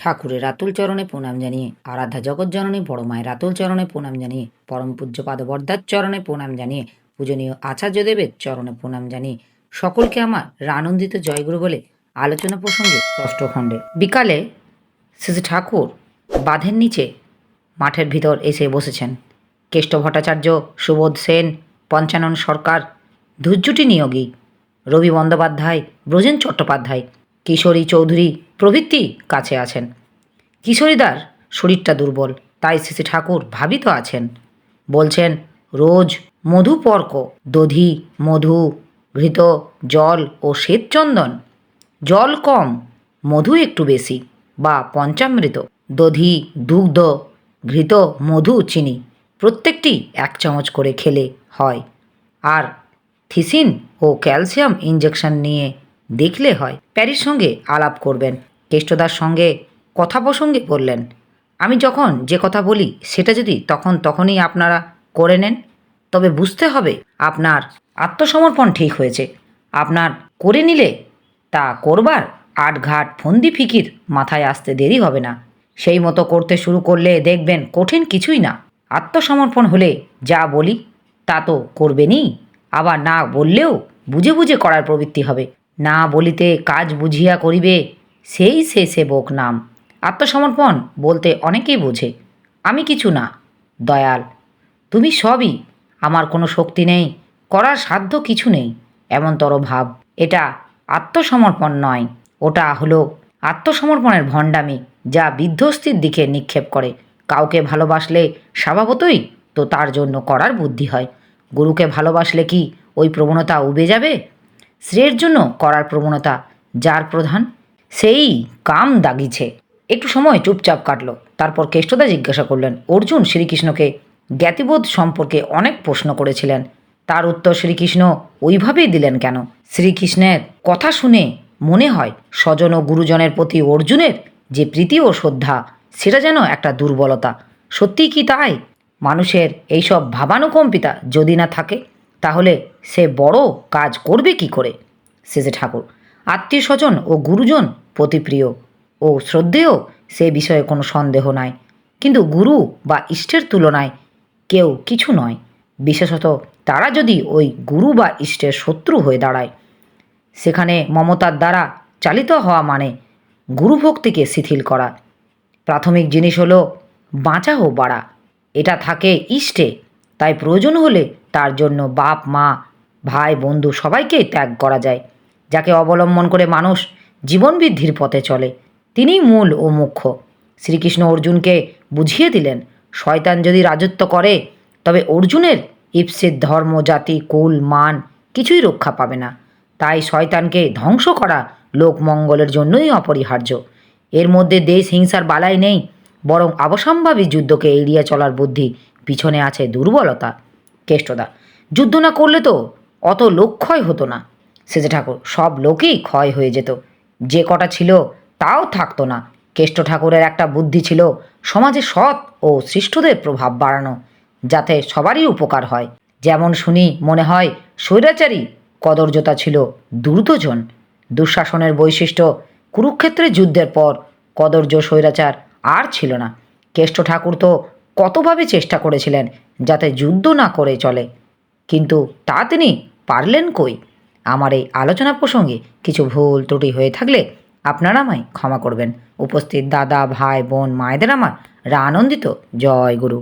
ঠাকুরের আতুল চরণে প্রণাম জানিয়ে, আরাধ্যা জগৎজননী বড় মায়ের আতুল চরণে প্রণাম জানিয়ে, পরম পূজ্য পাদবর্দার চরণে প্রণাম জানিয়ে, পূজনীয় আচার্যদেবের চরণে প্রণাম জানিয়ে সকলকে আমার আনন্দিত জয়গুরু বলে আলোচনা প্রসঙ্গে ষষ্ঠ খণ্ডে বিকালে শ্রী ঠাকুর বাঁধের নিচে মাঠের ভিতর এসে বসেছেন। কেষ্ট ভট্টাচার্য, সুবোধ সেন, পঞ্চানন সরকার, ধৈর্যটি নিয়োগী, রবি বন্দ্যোপাধ্যায়, ব্রজেন চট্টোপাধ্যায়, কিশোরী চৌধুরী প্রভৃতি কাছে আছেন। কিশোরীদার শরীরটা দুর্বল, তাই শ্রী ঠাকুর ভাবিত আছেন। বলছেন, রোজ মধুপর্ক, দধি, মধু, ঘৃত, জল ও শ্বেতচন্দন, জল কম, মধু একটু বেশি, বা পঞ্চামৃত, দধি, দুগ্ধ, ঘৃত, মধু, চিনি প্রত্যেকটি 1 চামচ করে খেলে হয়। আর থিসিন ও ক্যালসিয়াম ইঞ্জেকশন নিয়ে দেখলে হয়। প্যারির সঙ্গে আলাপ করবেন। কেষ্টদার সঙ্গে কথা প্রসঙ্গে বললেন, আমি যখন যে কথা বলি সেটা যদি তখনই আপনারা করে নেন, তবে বুঝতে হবে আপনার আত্মসমর্পণ ঠিক হয়েছে। আপনার করে নিলে তা করবার আটঘাট ফন্দি ফিকির মাথায় আসতে দেরি হবে না। সেই মতো করতে শুরু করলে দেখবেন কঠিন কিছুই না। আত্মসমর্পণ হলে যা বলি তা তো করবেনই, আবার না বললেও বুঝে বুঝে করার প্রবৃত্তি হবে। না বলিতে কাজ বুঝিয়া করিবে, সেই সে সেবক নাম। আত্মসমর্পণ বলতে অনেকেই বোঝে, আমি কিছু না, দয়াল তুমি সবই, আমার কোনো শক্তি নেই, করার সাধ্য কিছু নেই, এমনতর ভাব। এটা আত্মসমর্পণ নয়, ওটা হলো আত্মসমর্পণের ভণ্ডামি, যা বিধ্বস্তির দিকে নিক্ষেপ করে। কাউকে ভালোবাসলে স্বভাবতই তো তার জন্য করার বুদ্ধি হয়। গুরুকে ভালোবাসলে কি ওই প্রবণতা উবে যাবে? শ্রেয়ের জন্য করার প্রবণতা যার প্রধান, সেই কাম দাগিছে। একটু সময় চুপচাপ কাটলো। তারপর কেষ্টদা জিজ্ঞাসা করলেন, অর্জুন শ্রীকৃষ্ণকে জ্ঞাতিবোধ সম্পর্কে অনেক প্রশ্ন করেছিলেন, তার উত্তর শ্রীকৃষ্ণ ওইভাবেই দিলেন কেন? শ্রীকৃষ্ণের কথা শুনে মনে হয় স্বজন ও গুরুজনের প্রতি অর্জুনের যে প্রীতি ও শ্রদ্ধা, সেটা যেন একটা দুর্বলতা। সত্যিই কি তাই? মানুষের এইসব ভাবানুকম্পিতা যদি না থাকে, তাহলে সে বড় কাজ করবে কি করে? শ্রী ঠাকুর, আত্মীয় স্বজন ও গুরুজন প্রতিপ্রিয় ও শ্রদ্ধেয়, সে বিষয়ে কোনো সন্দেহ নাই। কিন্তু গুরু বা ইষ্টের তুলনায় কেউ কিছু নয়, বিশেষত তারা যদি ওই গুরু বা ইষ্টের শত্রু হয়ে দাঁড়ায়। সেখানে মমতার দ্বারা চালিত হওয়া মানে গুরুভক্তিকে শিথিল করা। প্রাথমিক জিনিস হলো বাঁচা ও বাড়া, এটা থাকে ইষ্টে। তাই প্রয়োজন হলে তার জন্য বাপ মা ভাই বন্ধু সবাইকে ত্যাগ করা যায়। যাকে অবলম্বন করে মানুষ জীবন বৃদ্ধির পথে চলে, তিনিই মূল ও মুখ্য। শ্রীকৃষ্ণ অর্জুনকে বুঝিয়ে দিলেন, শয়তান যদি রাজত্ব করে তবে অর্জুনের ইপ্সিত ধর্ম, জাতি, কুল, মান কিছুই রক্ষা পাবে না। তাই শয়তানকে ধ্বংস করা লোকমঙ্গলের জন্যই অপরিহার্য। এর মধ্যে দেশ হিংসার বালাই নেই, বরং অবসম্ভাবী যুদ্ধকে এড়িয়ে চলার বুদ্ধি পিছনে আছে দুর্বলতা। কেষ্টদা, যুদ্ধ না করলে তো অত লোক ক্ষয় হতো না। সেজে ঠাকুর, সব লোকই ক্ষয় হয়ে যেত, যে কটা ছিল তাও থাকতো না। কেষ্ট ঠাকুরের একটা বুদ্ধি ছিল, সমাজে সৎ ও শিষ্টদের প্রভাব বাড়ানো, যাতে সবারই উপকার হয়। যেমন শুনি মনে হয় স্বৈরাচারী কদর্যতা ছিল দুর্যোধন। দুঃশাসনের বৈশিষ্ট্য কুরুক্ষেত্রের যুদ্ধের পর কদর্য স্বৈরাচার আর ছিল না। কেষ্ট ঠাকুর তো কতভাবে চেষ্টা করেছিলেন যাতে যুদ্ধ না করে চলে, কিন্তু তা তিনি পারলেন কই? আমার এই আলোচনা প্রসঙ্গে কিছু ভুল ত্রুটি হয়ে থাকলে আপনারা আমায় ক্ষমা করবেন। উপস্থিত দাদা, ভাই, বোন, মায়েদের আমার আনন্দিত জয় গুরু।